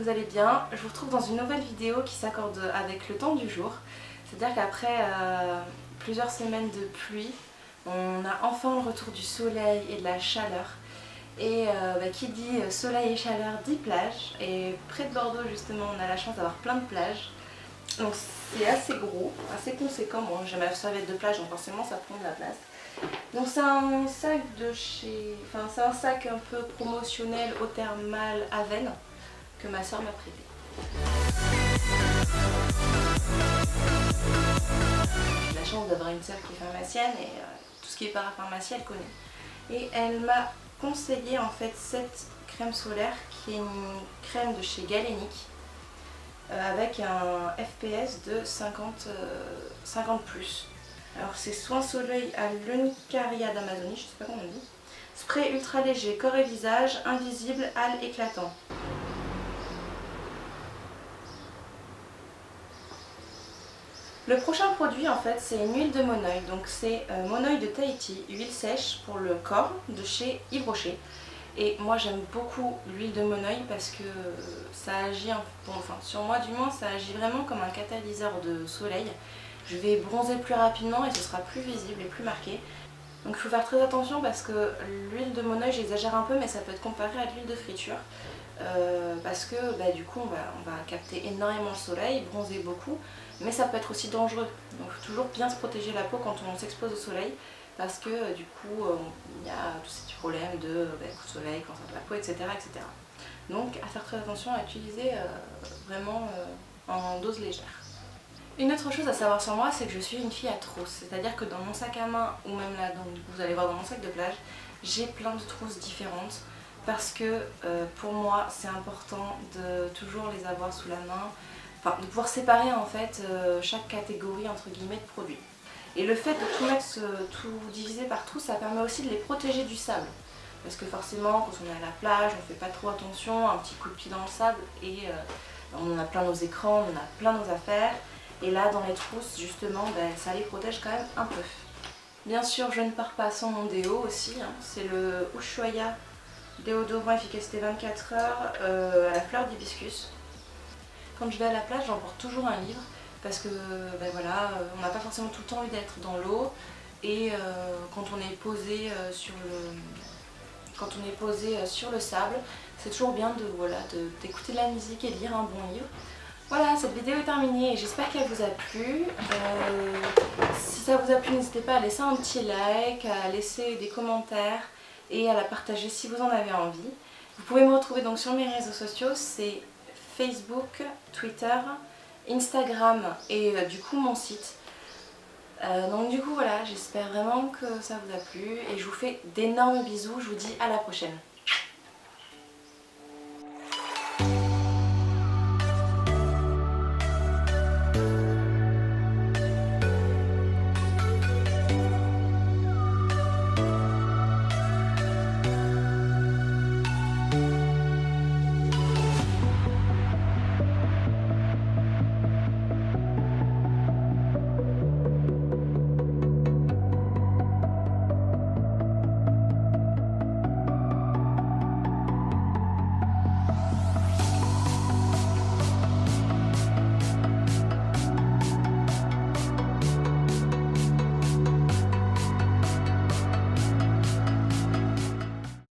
vous allez bien. Je vous retrouve dans une nouvelle vidéo qui s'accorde avec le temps du jour. C'est-à-dire qu'après plusieurs semaines de pluie, on a enfin le retour du soleil et de la chaleur. Et qui dit soleil et chaleur dit plage. Et près de Bordeaux justement, on a la chance d'avoir plein de plages. Donc c'est assez gros, assez conséquent. Bon, j'ai ma serviette de plage, donc forcément ça prend de la place. Donc c'est un sac de chez... Enfin c'est un sac un peu promotionnel au thermal Aven que ma soeur m'a prêté. J'ai la chance d'avoir une soeur qui est pharmacienne et tout ce qui est parapharmacie elle connaît. Et elle m'a conseillé en fait cette crème solaire qui est une crème de chez Galénic avec un FPS de 50+. Alors c'est soin soleil à l'Eucaria d'Amazonie, je sais pas comment on dit. Spray ultra léger, corps et visage, invisible, hâle éclatant. Le prochain produit en fait c'est une huile de monoeil, donc c'est monoeil de Tahiti, huile sèche pour le corps de chez Yves Rocher. Et moi j'aime beaucoup l'huile de monoeil parce que ça agit, enfin sur moi du moins, ça agit vraiment comme un catalyseur de soleil. Je vais bronzer plus rapidement et ce sera plus visible et plus marqué. Donc il faut faire très attention parce que l'huile de monoeil, j'exagère un peu, mais ça peut être comparé à de l'huile de friture. Parce que du coup on va capter énormément le soleil, bronzer beaucoup, mais ça peut être aussi dangereux. Donc il faut toujours bien se protéger la peau quand on s'expose au soleil, parce que du coup il y a tous ces petits problèmes de coup de soleil, cancer de la peau, etc., etc. Donc à faire très attention, à utiliser vraiment en dose légère. Une autre chose à savoir sur moi, c'est que je suis une fille à trousses, c'est-à-dire que dans mon sac à main, ou même là, donc, vous allez voir dans mon sac de plage, j'ai plein de trousses différentes. Parce que pour moi c'est important de toujours les avoir sous la main, enfin de pouvoir séparer en fait chaque catégorie entre guillemets de produits. Et le fait de tout mettre, tout diviser par trousse, ça permet aussi de les protéger du sable. Parce que forcément quand on est à la plage, on fait pas trop attention, un petit coup de pied dans le sable et on en a plein nos écrans, on en a plein nos affaires. Et là dans les trousses justement ça les protège quand même un peu. Bien sûr je ne pars pas sans mon déo aussi, hein. C'est le Ushuaïa déodorant efficacité 24 heures à la fleur d'hibiscus. Quand je vais à la plage, j'emporte toujours un livre parce que voilà, on n'a pas forcément tout le temps envie d'être dans l'eau et quand on est posé sur le sable, c'est toujours bien d'écouter de la musique et de lire un bon livre. Voilà, cette vidéo est terminée et j'espère qu'elle vous a plu. Si ça vous a plu, n'hésitez pas à laisser un petit like, à laisser des commentaires et à la partager si vous en avez envie. Vous pouvez me retrouver donc sur mes réseaux sociaux, c'est Facebook, Twitter, Instagram et du coup mon site. Donc du coup voilà, j'espère vraiment que ça vous a plu et je vous fais d'énormes bisous, je vous dis à la prochaine.